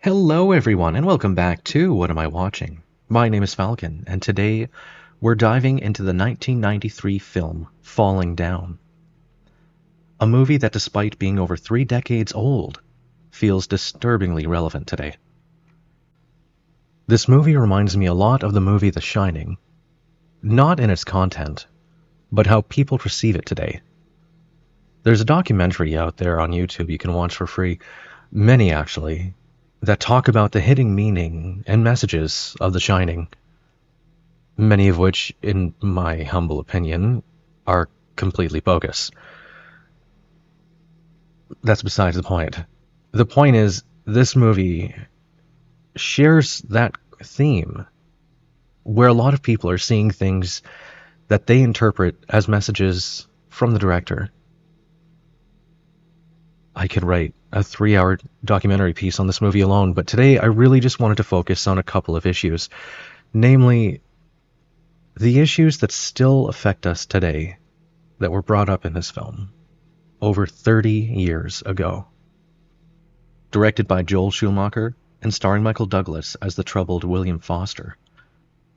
Hello, everyone, and welcome back to What Am I Watching? My name is Falcon, and today we're diving into the 1993 film Falling Down. A movie that, despite being over 3 decades old, feels disturbingly relevant today. This movie reminds me a lot of the movie The Shining, not in its content, but how people perceive it today. There's a documentary out there on YouTube you can watch for free, many actually, that talk about the hidden meaning and messages of The Shining, many of which, in my humble opinion, are completely bogus. That's besides the point. The point is, this movie shares that theme where a lot of people are seeing things that they interpret as messages from the director. I could write a 3-hour documentary piece on this movie alone, but today I really just wanted to focus on a couple of issues, namely the issues that still affect us today that were brought up in this film over 30 years ago. Directed by Joel Schumacher and starring Michael Douglas as the troubled William Foster,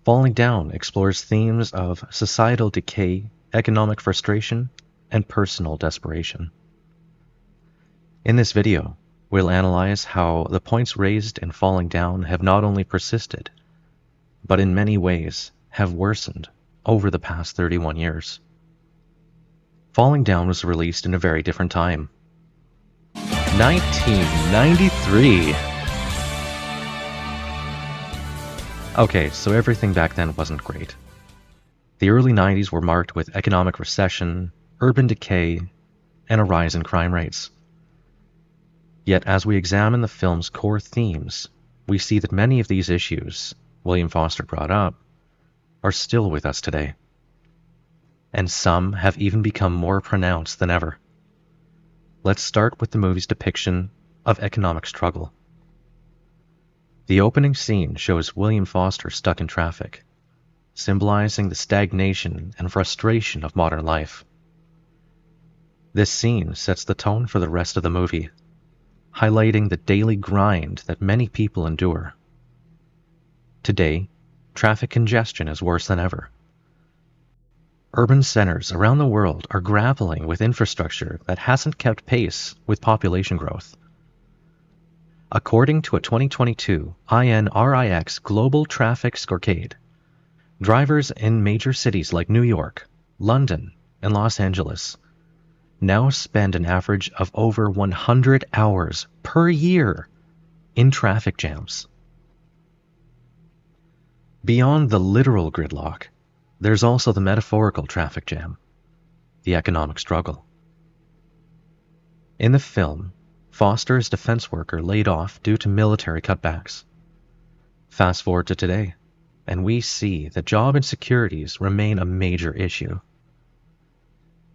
Falling Down explores themes of societal decay, economic frustration, and personal desperation. In this video, we'll analyze how the points raised in Falling Down have not only persisted, but in many ways have worsened over the past 31 years. Falling Down was released in a very different time. 1993! Okay, so everything back then wasn't great. The early 90s were marked with economic recession, urban decay, and a rise in crime rates. Yet as we examine the film's core themes, we see that many of these issues William Foster brought up are still with us today. And some have even become more pronounced than ever. Let's start with the movie's depiction of economic struggle. The opening scene shows William Foster stuck in traffic, symbolizing the stagnation and frustration of modern life. This scene sets the tone for the rest of the movie, highlighting the daily grind that many people endure. Today, traffic congestion is worse than ever. Urban centers around the world are grappling with infrastructure that hasn't kept pace with population growth. According to a 2022 INRIX Global Traffic Scorecard, drivers in major cities like New York, London, and Los Angeles now spend an average of over 100 hours per year in traffic jams. Beyond the literal gridlock, there's also the metaphorical traffic jam, the economic struggle. In the film, Foster is a defense worker laid off due to military cutbacks. Fast forward to today, and we see that job insecurities remain a major issue.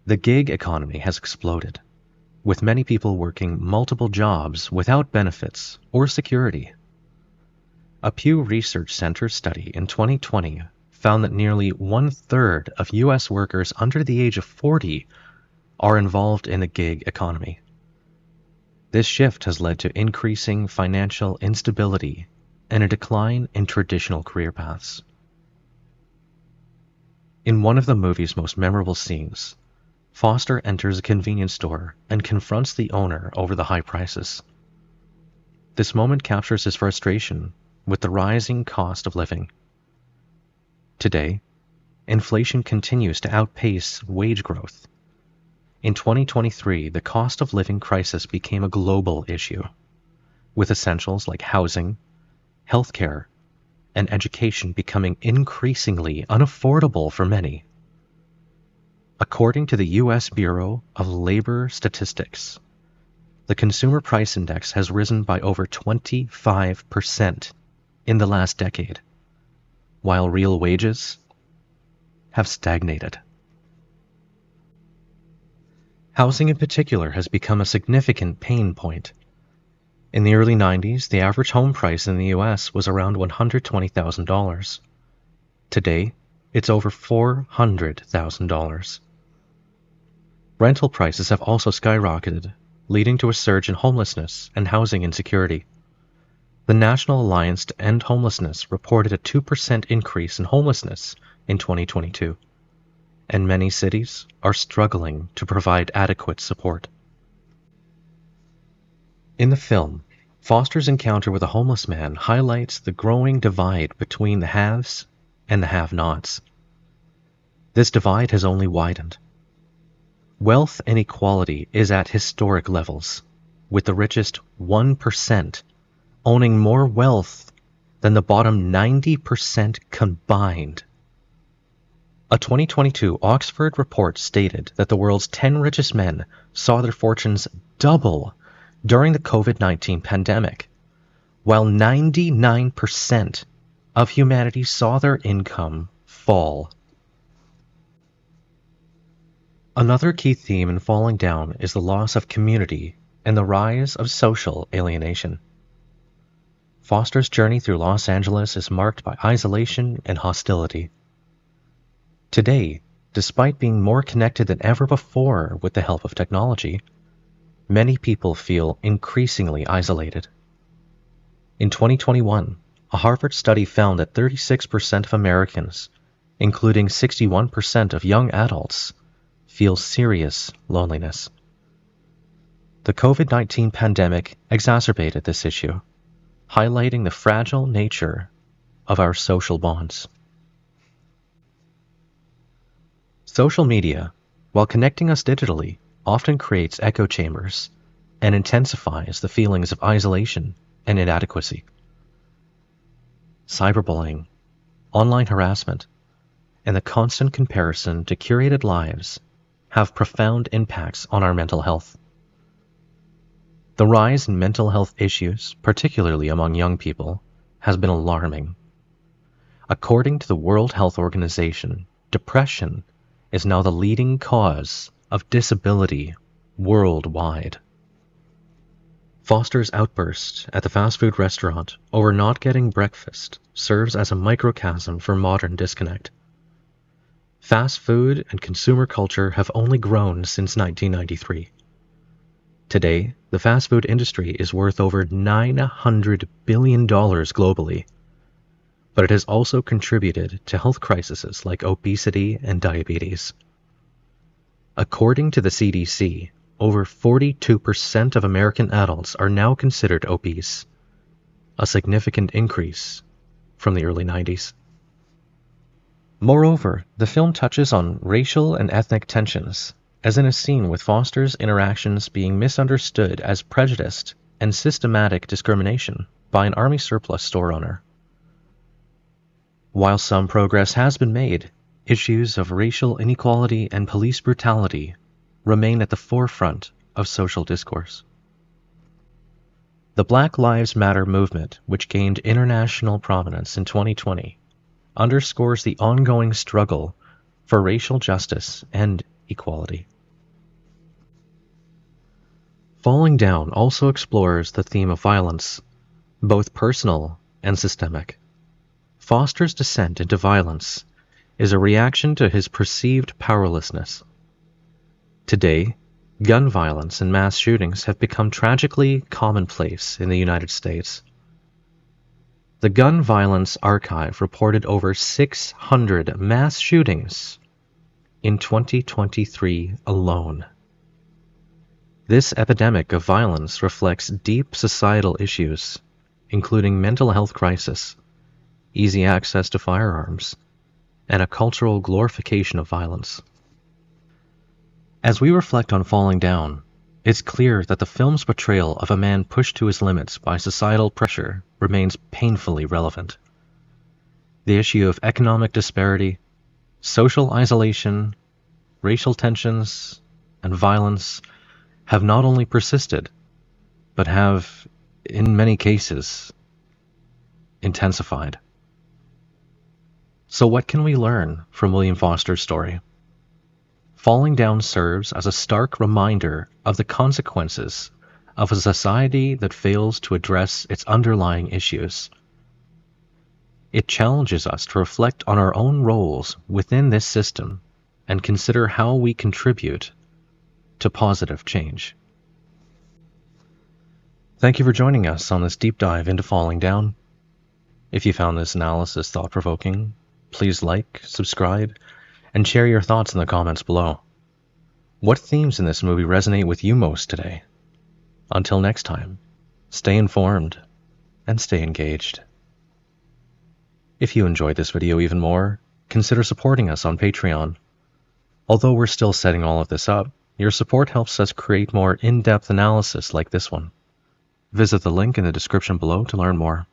The gig economy has exploded, with many people working multiple jobs without benefits or security. A Pew Research Center study in 2020 found that nearly 1/3 of U.S. workers under the age of 40 are involved in the gig economy. This shift has led to increasing financial instability and a decline in traditional career paths. In one of the movie's most memorable scenes, Foster enters a convenience store and confronts the owner over the high prices. This moment captures his frustration with the rising cost of living. Today, inflation continues to outpace wage growth. In 2023, the cost of living crisis became a global issue, with essentials like housing, healthcare, and education becoming increasingly unaffordable for many. According to the U.S. Bureau of Labor Statistics, the Consumer Price Index has risen by over 25% in the last decade, while real wages have stagnated. Housing in particular has become a significant pain point. In the early 90s, the average home price in the U.S. was around $120,000. Today, it's over $400,000. Rental prices have also skyrocketed, leading to a surge in homelessness and housing insecurity. The National Alliance to End Homelessness reported a 2% increase in homelessness in 2022, and many cities are struggling to provide adequate support. In the film, Foster's encounter with a homeless man highlights the growing divide between the haves and the have-nots. This divide has only widened. Wealth inequality is at historic levels, with the richest 1% owning more wealth than the bottom 90% combined. A 2022 Oxford report stated that the world's 10 richest men saw their fortunes double during the COVID-19 pandemic, while 99% of humanity saw their income fall. Another key theme in Falling Down is the loss of community and the rise of social alienation. Foster's journey through Los Angeles is marked by isolation and hostility. Today, despite being more connected than ever before with the help of technology, many people feel increasingly isolated. In 2021, a Harvard study found that 36% of Americans, including 61% of young adults, feel serious loneliness. The COVID-19 pandemic exacerbated this issue, highlighting the fragile nature of our social bonds. Social media, while connecting us digitally, often creates echo chambers and intensifies the feelings of isolation and inadequacy. Cyberbullying, online harassment, and the constant comparison to curated lives have profound impacts on our mental health. The rise in mental health issues, particularly among young people, has been alarming. According to the World Health Organization, depression is now the leading cause of disability worldwide. Foster's outburst at the fast food restaurant over not getting breakfast serves as a microcosm for modern disconnect. Fast food and consumer culture have only grown since 1993. Today, the fast food industry is worth over $900 billion globally, but it has also contributed to health crises like obesity and diabetes. According to the CDC, over 42% of American adults are now considered obese, a significant increase from the early 90s. Moreover, the film touches on racial and ethnic tensions, as in a scene with Foster's interactions being misunderstood as prejudiced and systematic discrimination by an army surplus store owner. While some progress has been made, issues of racial inequality and police brutality remain at the forefront of social discourse. The Black Lives Matter movement, which gained international prominence in 2020, underscores the ongoing struggle for racial justice and equality. Falling Down also explores the theme of violence, both personal and systemic. Foster's descent into violence is a reaction to his perceived powerlessness. Today, gun violence and mass shootings have become tragically commonplace in the United States. The Gun Violence Archive reported over 600 mass shootings in 2023 alone. This epidemic of violence reflects deep societal issues, including mental health crisis, easy access to firearms, and a cultural glorification of violence. As we reflect on Falling Down, it's clear that the film's portrayal of a man pushed to his limits by societal pressure remains painfully relevant. The issue of economic disparity, social isolation, racial tensions, and violence have not only persisted, but have, in many cases, intensified. So what can we learn from William Foster's story? Falling Down serves as a stark reminder of the consequences of a society that fails to address its underlying issues. It challenges us to reflect on our own roles within this system and consider how we contribute to positive change. Thank you for joining us on this deep dive into Falling Down. If you found this analysis thought-provoking, please like, subscribe, and share your thoughts in the comments below. What themes in this movie resonate with you most today? Until next time, stay informed and stay engaged. If you enjoyed this video even more, consider supporting us on Patreon. Although we're still setting all of this up, your support helps us create more in-depth analysis like this one. Visit the link in the description below to learn more.